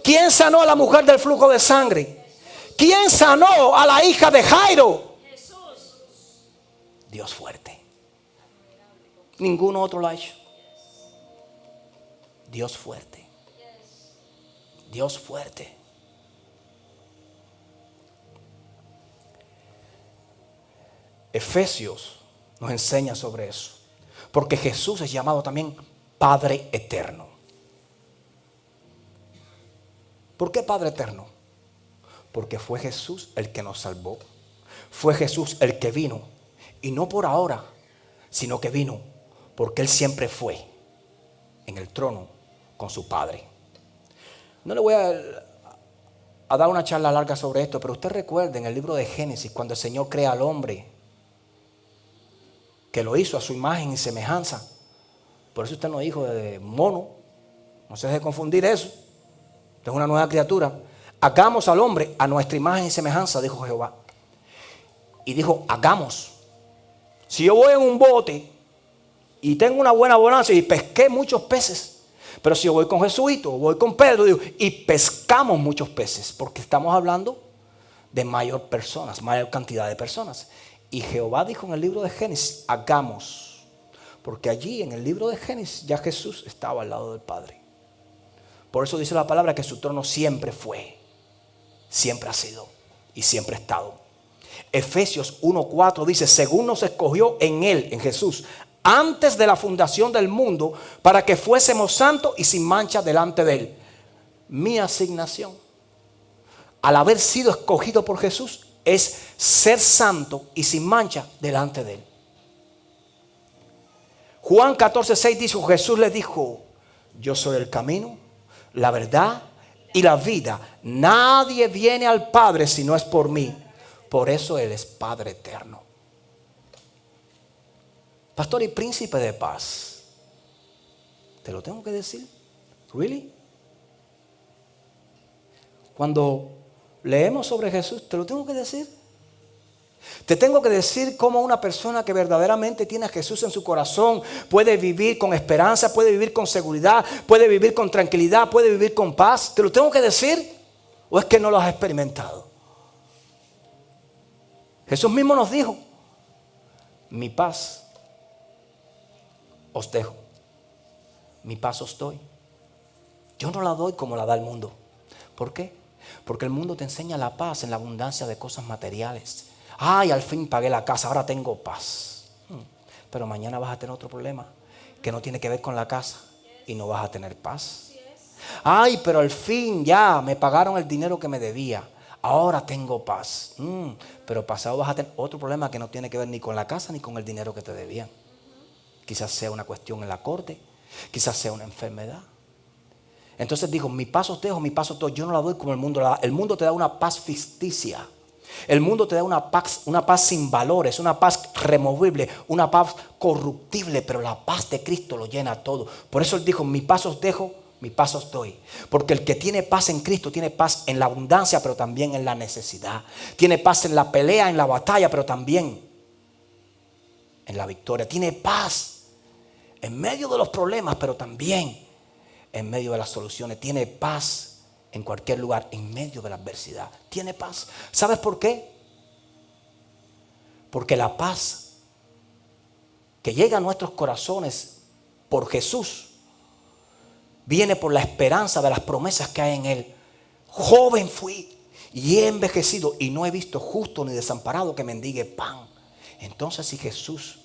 S1: ¿Quién sanó a la mujer del flujo de sangre? ¿Quién sanó a la hija de Jairo? Dios fuerte. Ninguno otro lo ha hecho. Dios fuerte. Dios fuerte. Efesios nos enseña sobre eso. Porque Jesús es llamado también Padre Eterno. ¿Por qué Padre eterno? Porque fue Jesús el que nos salvó. Fue Jesús el que vino. Y no por ahora, sino que vino porque Él siempre fue en el trono con su Padre. No le voy a dar una charla larga sobre esto, pero usted recuerda en el libro de Génesis, cuando el Señor crea al hombre, que lo hizo a su imagen y semejanza. Por eso usted no es hijo de mono. No se deje confundir eso. Usted es una nueva criatura. Hagamos al hombre a nuestra imagen y semejanza, dijo Jehová. Y dijo, hagamos. Si yo voy en un bote y tengo una buena bonanza y pesqué muchos peces, pero si yo voy con Jesuito, voy con Pedro, digo, y pescamos muchos peces, porque estamos hablando de mayor cantidad de personas. Y Jehová dijo en el libro de Génesis, hagamos. Porque allí en el libro de Génesis ya Jesús estaba al lado del Padre. Por eso dice la palabra que su trono siempre fue, siempre ha sido y siempre ha estado. Efesios 1:4 dice, según nos escogió en Él, en Jesús, antes de la fundación del mundo, para que fuésemos santos y sin mancha delante de Él. Mi asignación, al haber sido escogido por Jesús, es ser santo y sin mancha delante de Él. Juan 14:6 dice, Jesús le dijo, yo soy el camino, la verdad y la vida. Nadie viene al Padre si no es por mí. Por eso Él es Padre eterno. Pastor y príncipe de paz. ¿Te lo tengo que decir? ¿Really? Cuando leemos sobre Jesús, ¿te lo tengo que decir? Te tengo que decir cómo una persona que verdaderamente tiene a Jesús en su corazón puede vivir con esperanza, puede vivir con seguridad, puede vivir con tranquilidad, puede vivir con paz. ¿Te lo tengo que decir? ¿O es que no lo has experimentado? Jesús mismo nos dijo, mi paz os dejo, mi paz os doy. Yo no la doy como la da el mundo. ¿Por qué? Porque el mundo te enseña la paz en la abundancia de cosas materiales. Ay, al fin pagué la casa, ahora tengo paz. Pero mañana vas a tener otro problema que no tiene que ver con la casa y no vas a tener paz. Ay, pero al fin ya me pagaron el dinero que me debía. Ahora tengo paz. Pero pasado vas a tener otro problema que no tiene que ver ni con la casa ni con el dinero que te debían. Quizás sea una cuestión en la corte, quizás sea una enfermedad. Entonces dijo, mi paz os dejo, mi paz os doy. Yo no la doy como el mundo la da. El mundo te da una paz ficticia. El mundo te da una paz sin valores, una paz removible, una paz corruptible, pero la paz de Cristo lo llena todo. Por eso Él dijo, mi paz os dejo, mi paz os doy. Porque el que tiene paz en Cristo tiene paz en la abundancia, pero también en la necesidad. Tiene paz en la pelea, en la batalla, pero también en la victoria. Tiene paz en medio de los problemas, pero también en medio de las soluciones. Tiene paz en cualquier lugar, en medio de la adversidad. Tiene paz. ¿Sabes por qué? Porque la paz que llega a nuestros corazones por Jesús viene por la esperanza de las promesas que hay en Él. Joven fui y he envejecido y no he visto justo ni desamparado que mendigue pan. Entonces, si Jesús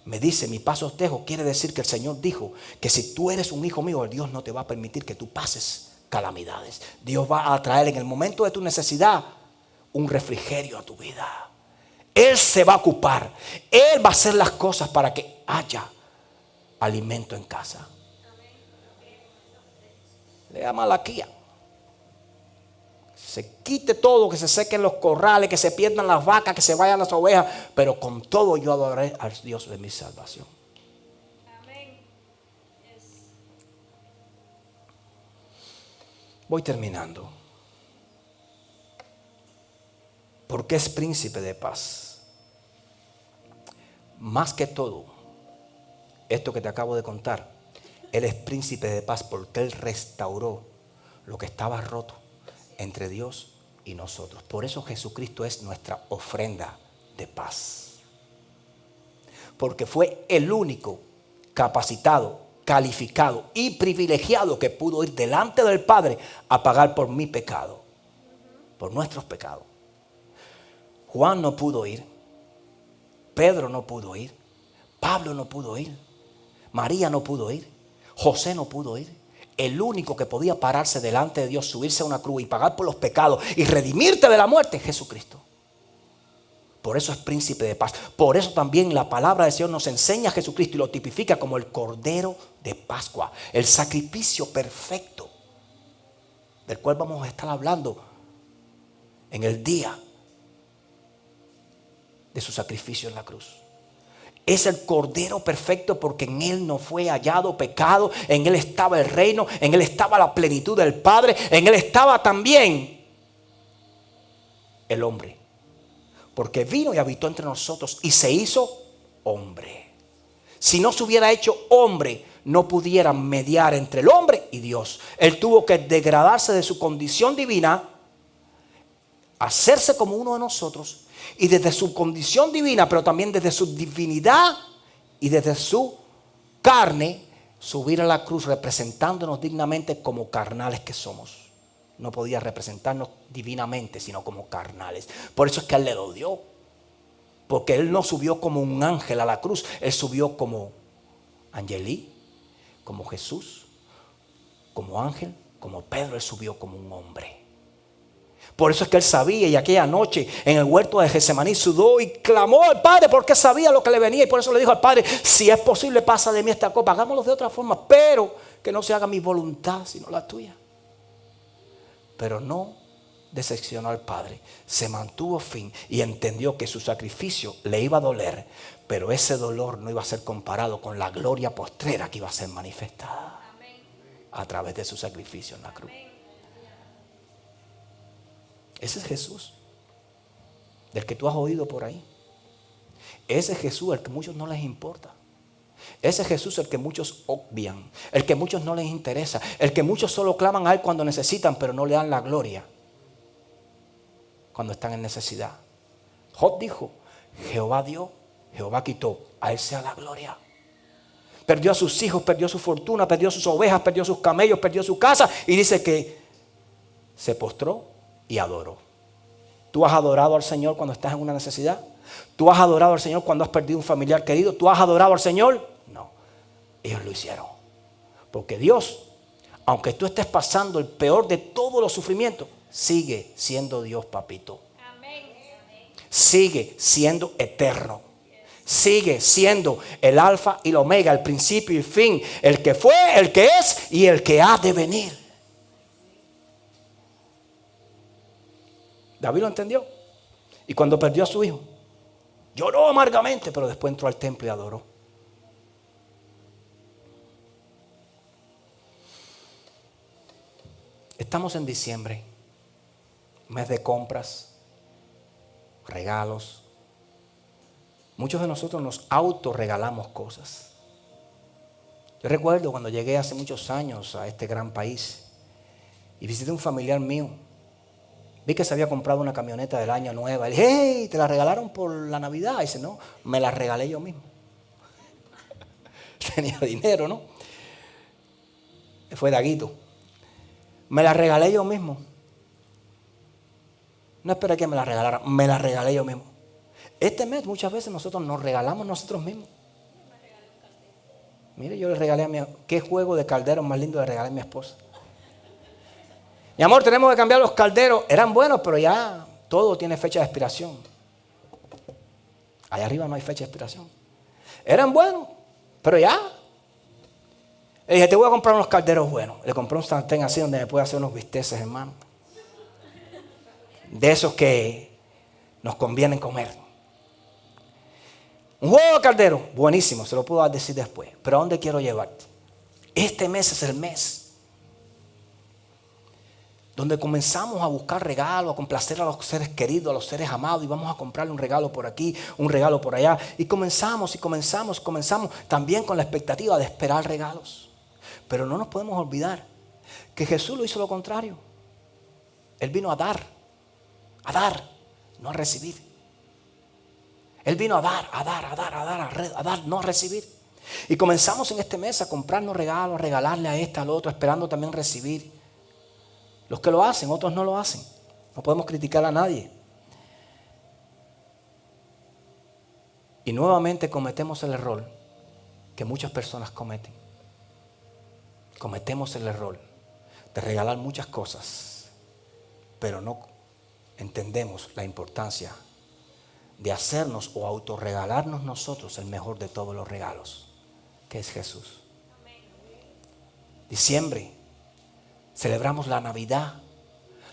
S1: me dice, mi paz os dejo, quiere decir que el Señor dijo que si tú eres un hijo mío, Dios no te va a permitir que tú pases calamidades. Dios va a traer en el momento de tu necesidad un refrigerio a tu vida. Él se va a ocupar. Él va a hacer las cosas para que haya alimento en casa. Lea Malaquía. Se quite todo, que se sequen los corrales, que se pierdan las vacas, que se vayan las ovejas, pero con todo yo adoraré al Dios de mi salvación. Voy terminando. Porque es príncipe de paz. Más que todo, esto que te acabo de contar, Él es príncipe de paz porque Él restauró lo que estaba roto entre Dios y nosotros. Por eso Jesucristo es nuestra ofrenda de paz. Porque fue el único capacitado, calificado y privilegiado que pudo ir delante del Padre a pagar por mi pecado, por nuestros pecados. Juan no pudo ir, Pedro no pudo ir, Pablo no pudo ir, María no pudo ir, José no pudo ir, el único que podía pararse delante de Dios, subirse a una cruz y pagar por los pecados y redimirte de la muerte, es Jesucristo. Por eso es príncipe de paz. Por eso también la palabra del Señor nos enseña a Jesucristo y lo tipifica como el Cordero de Pascua, el sacrificio perfecto, del cual vamos a estar hablando en el día de su sacrificio en la cruz. Es el Cordero perfecto porque en Él no fue hallado pecado, en Él estaba el reino, en Él estaba la plenitud del Padre, en Él estaba también el hombre. Porque vino y habitó entre nosotros y se hizo hombre. Si no se hubiera hecho hombre, no pudiera mediar entre el hombre y Dios. Él tuvo que degradarse de su condición divina, hacerse como uno de nosotros, y desde su condición divina, pero también desde su divinidad y desde su carne, subir a la cruz representándonos dignamente como carnales que somos. No podía representarnos divinamente, sino como carnales. Por eso es que a Él le dolió. Porque Él no subió como un ángel a la cruz. Él subió como Angelí, como Jesús, como ángel, como Pedro. Él subió como un hombre. Por eso es que Él sabía, y aquella noche en el huerto de Getsemaní sudó y clamó al Padre porque sabía lo que le venía. Y por eso le dijo al Padre: si es posible, pasa de mí esta copa. Hagámoslo de otra forma, pero que no se haga mi voluntad, sino la tuya. Pero no decepcionó al Padre, se mantuvo firme y entendió que su sacrificio le iba a doler, pero ese dolor no iba a ser comparado con la gloria postrera que iba a ser manifestada a través de su sacrificio en la cruz. Ese es Jesús del que tú has oído por ahí. Ese es Jesús el que a muchos no les importa. Ese es Jesús el que muchos obvian, el que a muchos no les interesa, el que muchos solo claman a Él cuando necesitan, pero no le dan la gloria cuando están en necesidad. Job dijo: Jehová dio, Jehová quitó, a Él sea la gloria. Perdió a sus hijos, perdió su fortuna, perdió sus ovejas, perdió sus camellos, perdió su casa, y dice que se postró y adoró. ¿Tú has adorado al Señor cuando estás en una necesidad? ¿Tú has adorado al Señor cuando has perdido un familiar querido? ¿Tú has adorado al Señor? No, ellos lo hicieron. Porque Dios, aunque tú estés pasando el peor de todos los sufrimientos, sigue siendo Dios, papito. Sigue siendo eterno. Sigue siendo el alfa y el omega, el principio y el fin, el que fue, el que es y el que ha de venir. David lo entendió. Y cuando perdió a su hijo, lloró amargamente, pero después entró al templo y adoró. Estamos en diciembre, mes de compras, regalos. Muchos de nosotros nos autorregalamos cosas. Yo recuerdo cuando llegué hace muchos años a este gran país y visité a un familiar mío. Vi que se había comprado una camioneta del año nueva. Le dije: hey, ¿te la regalaron por la Navidad? Y dice: no, me la regalé yo mismo. Tenía dinero, ¿no? Fue Daguito. Me la regalé yo mismo. No esperé que me la regalaran, me la regalé yo mismo. Este mes muchas veces nosotros nos regalamos nosotros mismos. Mire, yo le regalé a mi... ¿Qué juego de calderos más lindo le regalé a mi esposa? Mi amor, tenemos que cambiar los calderos. Eran buenos, pero ya todo tiene fecha de expiración. Allá arriba no hay fecha de expiración. Eran buenos, pero ya. Le dije: te voy a comprar unos calderos buenos. Le compré un sartén así donde me puede hacer unos bisteces, hermano. De esos que nos conviene comer. Un juego de caldero, buenísimo, se lo puedo decir después. Pero ¿a dónde quiero llevarte? Este mes es el mes donde comenzamos a buscar regalos, a complacer a los seres queridos, a los seres amados, y vamos a comprarle un regalo por aquí, un regalo por allá. Y comenzamos también con la expectativa de esperar regalos. Pero no nos podemos olvidar que Jesús lo hizo lo contrario. Él vino a dar, no a recibir. Él vino a dar, no a recibir. Y comenzamos en este mes a comprarnos regalos, a regalarle a este, al otro, esperando también recibir. Los que lo hacen, otros no lo hacen. No podemos criticar a nadie. Y nuevamente cometemos el error que muchas personas cometen. cometemos el error de regalar muchas cosas, pero no entendemos la importancia de hacernos o autorregalarnos nosotros el mejor de todos los regalos, que es Jesús. Diciembre, celebramos la Navidad.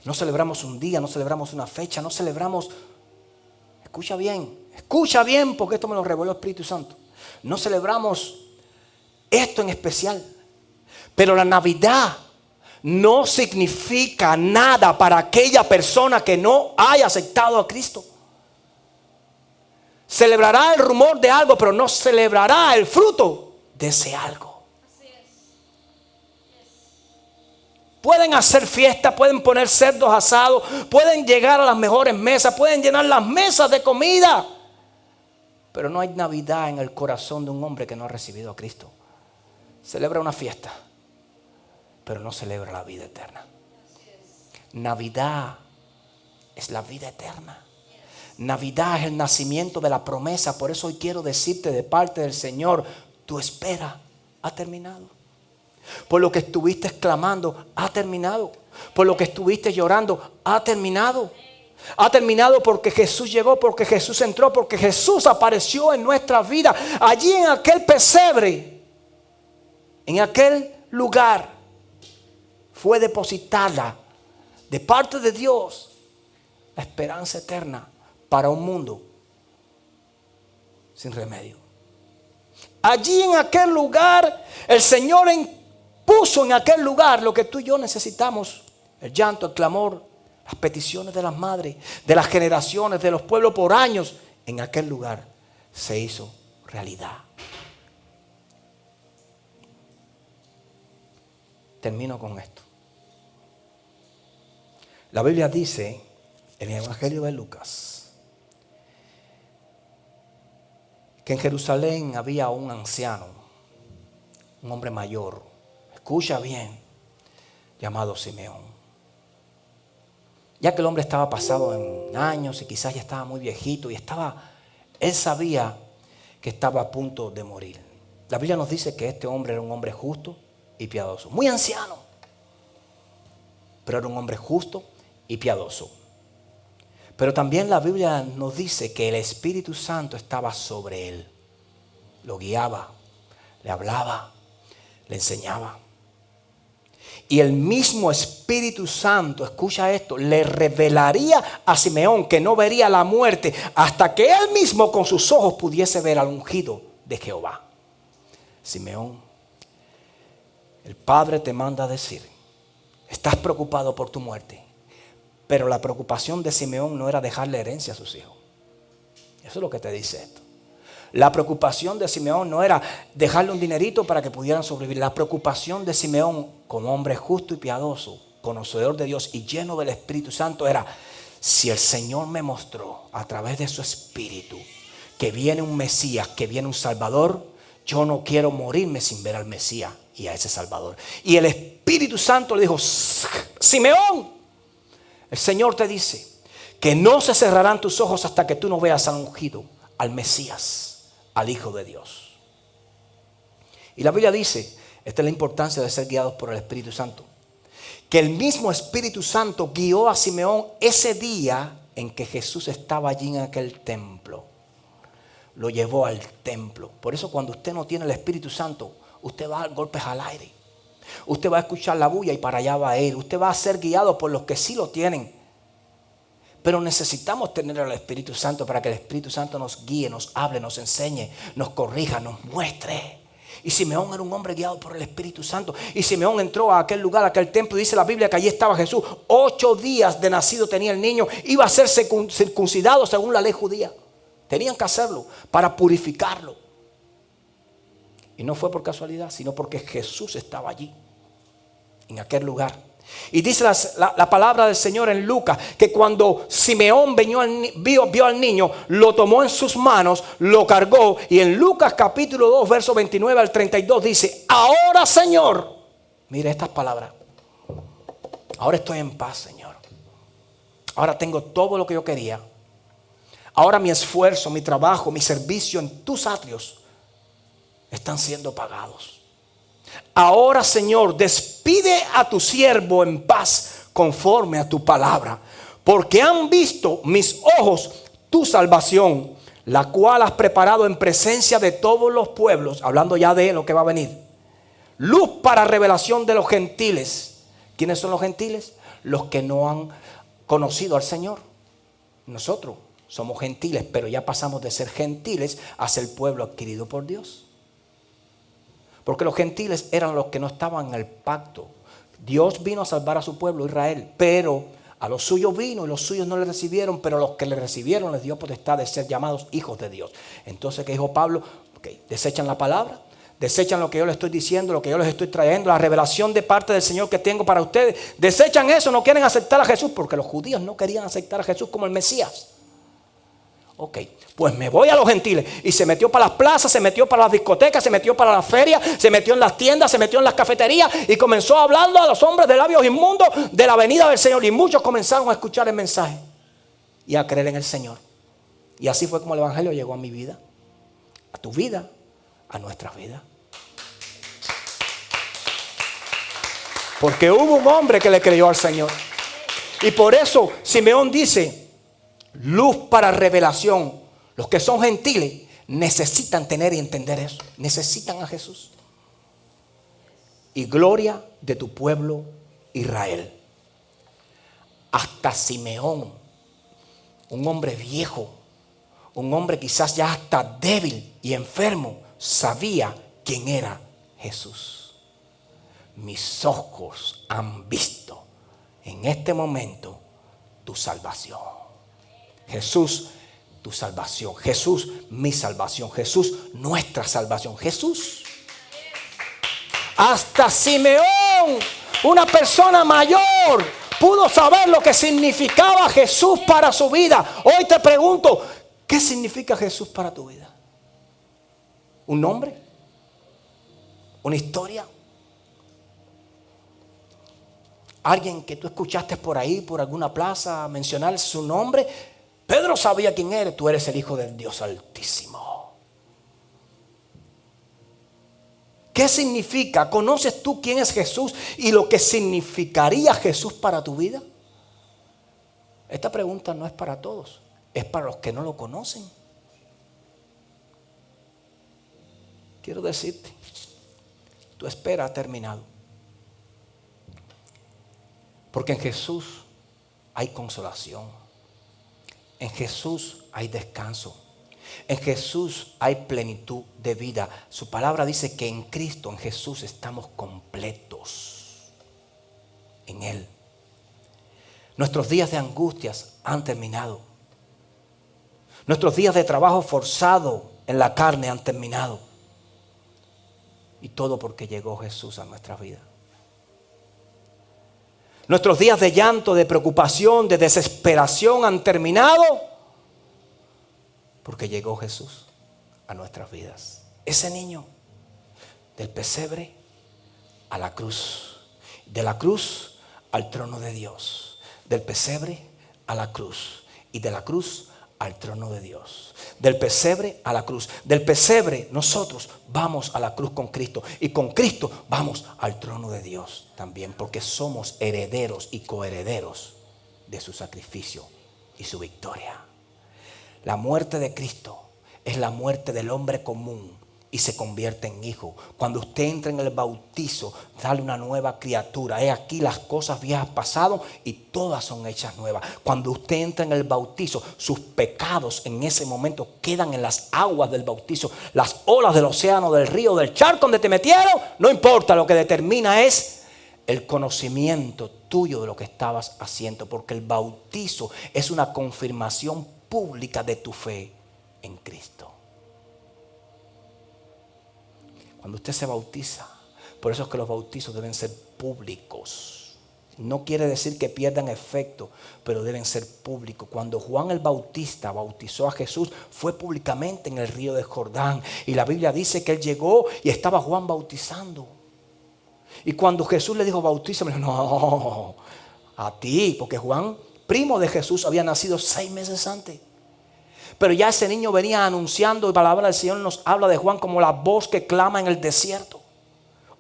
S1: No celebramos un día, no celebramos una fecha, no celebramos... escucha bien, porque esto me lo reveló el Espíritu Santo. No celebramos esto en especial, pero la Navidad no significa nada para aquella persona que no haya aceptado a Cristo. Celebrará el rumor de algo, pero no celebrará el fruto de ese algo. Pueden hacer fiesta, pueden poner cerdos asados, pueden llegar a las mejores mesas, pueden llenar las mesas de comida. Pero no hay Navidad en el corazón de un hombre que no ha recibido a Cristo. Celebra una fiesta, pero no celebra la vida eterna. Navidad es la vida eterna. Navidad es el nacimiento de la promesa. Por eso hoy quiero decirte de parte del Señor, tu espera ha terminado. Por lo que estuviste clamando, ha terminado. Por lo que estuviste llorando, ha terminado. Ha terminado porque Jesús llegó, porque Jesús entró, porque Jesús apareció en nuestra vida. Allí en aquel pesebre, en aquel lugar, fue depositada de parte de Dios la esperanza eterna para un mundo sin remedio. Allí en aquel lugar, el Señor puso en aquel lugar lo que tú y yo necesitamos: el llanto, el clamor, las peticiones de las madres, de las generaciones, de los pueblos por años. En aquel lugar se hizo realidad. Termino con esto. La Biblia dice en el Evangelio de Lucas que en Jerusalén había un anciano, un hombre mayor, escucha bien, llamado Simeón. Ya que el hombre estaba pasado en años y quizás ya estaba muy viejito y él sabía que estaba a punto de morir. La Biblia nos dice que este hombre era un hombre justo y piadoso, muy anciano, pero era un hombre justo y piadoso. Pero también la Biblia nos dice que el Espíritu Santo estaba sobre él. Lo guiaba, le hablaba, le enseñaba. Y el mismo Espíritu Santo, escucha esto, le revelaría a Simeón que no vería la muerte hasta que él mismo con sus ojos pudiese ver al ungido de Jehová. Simeón, el Padre te manda a decir, estás preocupado por tu muerte. Pero la preocupación de Simeón no era dejarle herencia a sus hijos. Eso es lo que te dice esto. La preocupación de Simeón no era dejarle un dinerito para que pudieran sobrevivir. La preocupación de Simeón, como hombre justo y piadoso, conocedor de Dios y lleno del Espíritu Santo, era: si el Señor me mostró a través de su Espíritu que viene un Mesías, que viene un Salvador, yo no quiero morirme sin ver al Mesías y a ese Salvador. Y el Espíritu Santo le dijo: Simeón, el Señor te dice que no se cerrarán tus ojos hasta que tú no veas al ungido, al Mesías, al Hijo de Dios. Y la Biblia dice, esta es la importancia de ser guiados por el Espíritu Santo, que el mismo Espíritu Santo guió a Simeón ese día en que Jesús estaba allí en aquel templo. Lo llevó al templo. Por eso cuando usted no tiene el Espíritu Santo, usted va a dar golpes al aire. Usted va a escuchar la bulla y para allá va a ir. Usted va a ser guiado por los que sí lo tienen. Pero necesitamos tener al Espíritu Santo para que el Espíritu Santo nos guíe, nos hable, nos enseñe, nos corrija, nos muestre. Y Simeón era un hombre guiado por el Espíritu Santo. Y Simeón entró a aquel lugar, a aquel templo. Dice la Biblia que allí estaba Jesús. 8 días de nacido tenía el niño. Iba a ser circuncidado según la ley judía. Tenían que hacerlo para purificarlo. Y no fue por casualidad, sino porque Jesús estaba allí, en aquel lugar. Y dice la palabra del Señor en Lucas, que cuando Simeón vio al niño, lo tomó en sus manos, lo cargó. Y en Lucas capítulo 2, verso 29 al 32 dice: ahora, Señor, mire estas palabras, ahora estoy en paz, Señor. Ahora tengo todo lo que yo quería. Ahora mi esfuerzo, mi trabajo, mi servicio en tus atrios están siendo pagados. Ahora, Señor, despide a tu siervo en paz conforme a tu palabra, porque han visto mis ojos tu salvación, la cual has preparado en presencia de todos los pueblos, hablando ya de lo que va a venir. Luz para revelación de los gentiles. ¿Quiénes son los gentiles? Los que no han conocido al Señor. Nosotros somos gentiles, pero ya pasamos de ser gentiles a ser pueblo adquirido por Dios. Porque los gentiles eran los que no estaban en el pacto. Dios vino a salvar a su pueblo Israel, pero a los suyos vino y los suyos no le recibieron, pero a los que le recibieron les dio potestad de ser llamados hijos de Dios. Entonces, ¿qué dijo Pablo? Desechan la palabra, desechan lo que yo les estoy diciendo, lo que yo les estoy trayendo, la revelación de parte del Señor que tengo para ustedes. Desechan eso, no quieren aceptar a Jesús, porque los judíos no querían aceptar a Jesús como el Mesías. Ok, pues me voy a los gentiles. Y se metió para las plazas, se metió para las discotecas, se metió para las ferias, se metió en las tiendas, se metió en las cafeterías y comenzó hablando a los hombres de labios inmundos de la venida del Señor. Y muchos comenzaron a escuchar el mensaje y a creer en el Señor. Y así fue como el evangelio llegó a mi vida, a tu vida, a nuestras vidas. Porque hubo un hombre que le creyó al Señor. Y por eso Simeón dice: luz para revelación. Los que son gentiles necesitan tener y entender eso. Necesitan a Jesús. Y gloria de tu pueblo Israel. Hasta Simeón, un hombre viejo, un hombre quizás ya hasta débil y enfermo, sabía quién era Jesús. Mis ojos han visto en este momento tu salvación. Jesús, tu salvación. Jesús, mi salvación. Jesús, nuestra salvación. Jesús. Hasta Simeón, una persona mayor, pudo saber lo que significaba Jesús para su vida. Hoy te pregunto, ¿qué significa Jesús para tu vida? ¿Un nombre? ¿Una historia? ¿Alguien que tú escuchaste por ahí, por alguna plaza, mencionar su nombre? Pedro sabía quién eres. Tú eres el Hijo del Dios Altísimo. ¿Qué significa? ¿Conoces tú quién es Jesús y lo que significaría Jesús para tu vida? Esta pregunta no es para todos, es para los que no lo conocen. Quiero decirte, tu espera ha terminado. Porque en Jesús hay consolación. En Jesús hay descanso. En Jesús hay plenitud de vida. Su palabra dice que en Cristo, en Jesús, estamos completos. En Él. Nuestros días de angustias han terminado. Nuestros días de trabajo forzado en la carne han terminado. Y todo porque llegó Jesús a nuestras vidas. Nuestros días de llanto, de preocupación, de desesperación han terminado porque llegó Jesús a nuestras vidas. Ese niño del pesebre a la cruz, de la cruz al trono de Dios, del pesebre a la cruz y de la cruz al trono de Dios, del pesebre a la cruz, del pesebre nosotros vamos a la cruz con Cristo y con Cristo vamos al trono de Dios también, porque somos herederos y coherederos de su sacrificio y su victoria. La muerte de Cristo es la muerte del hombre común y se convierte en hijo. Cuando usted entra en el bautizo, dale una nueva criatura. He aquí las cosas viejas pasaron y todas son hechas nuevas. Cuando usted entra en el bautizo, sus pecados en ese momento quedan en las aguas del bautizo. Las olas del océano, del río, del charco donde te metieron, no importa, lo que determina es el conocimiento tuyo de lo que estabas haciendo. Porque el bautizo es una confirmación pública de tu fe en Cristo. Cuando usted se bautiza, por eso es que los bautizos deben ser públicos. No quiere decir que pierdan efecto, pero deben ser públicos. Cuando Juan el Bautista bautizó a Jesús, fue públicamente en el río de Jordán. Y la Biblia dice que él llegó y estaba Juan bautizando. Y cuando Jesús le dijo, bautízame, no, a ti, porque Juan, primo de Jesús, había nacido 6 meses antes. Pero ya ese niño venía anunciando, y la palabra del Señor nos habla de Juan como la voz que clama en el desierto.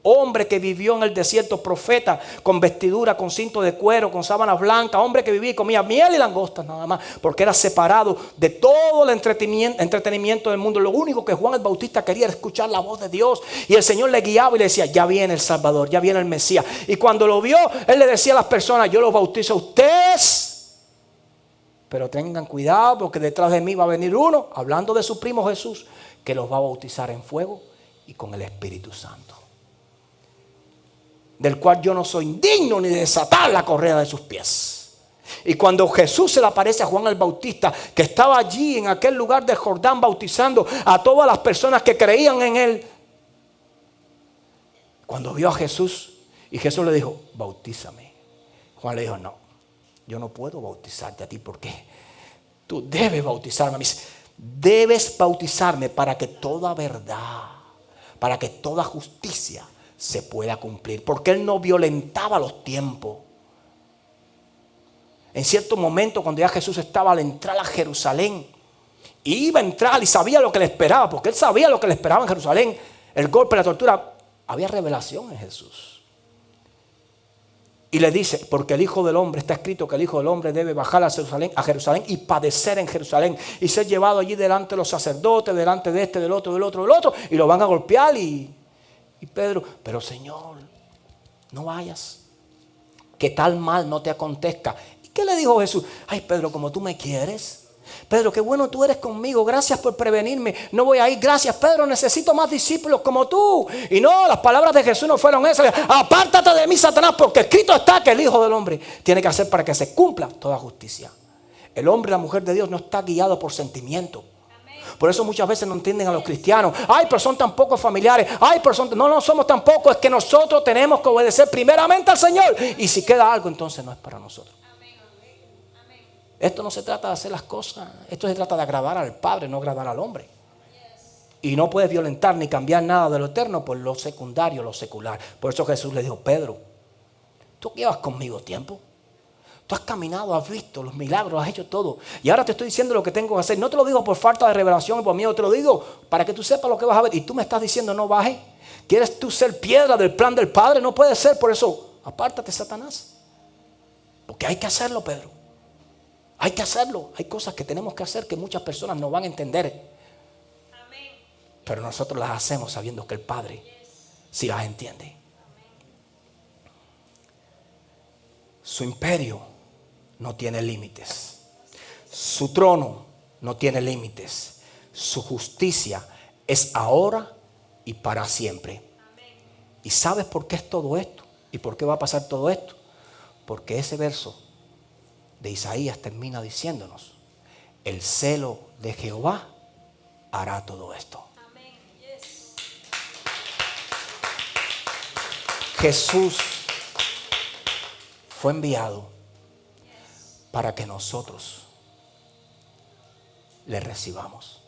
S1: Hombre que vivió en el desierto, profeta, con vestidura, con cinto de cuero, con sábanas blancas. Hombre que vivía y comía miel y langostas nada más, porque era separado de todo el entretenimiento del mundo. Lo único que Juan el Bautista quería era escuchar la voz de Dios. Y el Señor le guiaba y le decía, ya viene el Salvador, ya viene el Mesías. Y cuando lo vio, Él le decía a las personas, yo los bautizo a ustedes, pero tengan cuidado porque detrás de mí va a venir uno, hablando de su primo Jesús, que los va a bautizar en fuego y con el Espíritu Santo, del cual yo no soy digno ni de desatar la correa de sus pies. Y cuando Jesús se le aparece a Juan el Bautista, que estaba allí en aquel lugar de Jordán bautizando a todas las personas que creían en Él, cuando vio a Jesús y Jesús le dijo, bautízame, Juan le dijo, no, yo no puedo bautizarte a ti porque tú debes bautizarme a mí. Debes bautizarme para que toda verdad, para que toda justicia se pueda cumplir, porque Él no violentaba los tiempos. En cierto momento, cuando ya Jesús estaba al entrar a Jerusalén, iba a entrar y sabía lo que le esperaba, porque Él sabía lo que le esperaba en Jerusalén, el golpe, la tortura. Había revelación en Jesús. Y le dice, porque el Hijo del Hombre, está escrito que el Hijo del Hombre debe bajar a Jerusalén y padecer en Jerusalén y ser llevado allí delante de los sacerdotes, delante de este, del otro, y lo van a golpear. Y Pedro, pero Señor, no vayas, que tal mal no te acontezca. ¿Y qué le dijo Jesús? Ay, Pedro, como tú me quieres. Pedro, qué bueno tú eres conmigo, gracias por prevenirme, no voy a ir, gracias Pedro, necesito más discípulos como tú. Y no, las palabras de Jesús no fueron esas, apártate de mí Satanás, porque escrito está que el Hijo del Hombre tiene que hacer para que se cumpla toda justicia. El hombre y la mujer de Dios no está guiado por sentimiento. Por eso muchas veces no entienden a los cristianos. Ay, pero son tan pocos familiares. Ay, pero son... No somos tan pocos. Es que nosotros tenemos que obedecer primeramente al Señor. Y si queda algo, entonces no es para nosotros. Esto no se trata de hacer las cosas. Esto se trata de agradar al Padre, no agradar al hombre. Y no puedes violentar ni cambiar nada de lo eterno por lo secundario, lo secular. Por eso Jesús le dijo, Pedro, tú llevas conmigo tiempo. Tú has caminado, has visto los milagros, has hecho todo. Y ahora te estoy diciendo lo que tengo que hacer. No te lo digo por falta de revelación y por miedo. Te lo digo para que tú sepas lo que vas a ver. Y tú me estás diciendo no bajes. ¿Quieres tú ser piedra del plan del Padre? No puede ser. Por eso, apártate, Satanás. Porque hay que hacerlo, Pedro. Hay que hacerlo. Hay cosas que tenemos que hacer que muchas personas no van a entender. Pero nosotros las hacemos sabiendo que el Padre sí las entiende. Su imperio no tiene límites. Su trono no tiene límites. Su justicia es ahora y para siempre. ¿Y sabes por qué es todo esto? ¿Y por qué va a pasar todo esto? Porque ese verso de Isaías termina diciéndonos, el celo de Jehová hará todo esto. Jesús fue enviado para que nosotros le recibamos.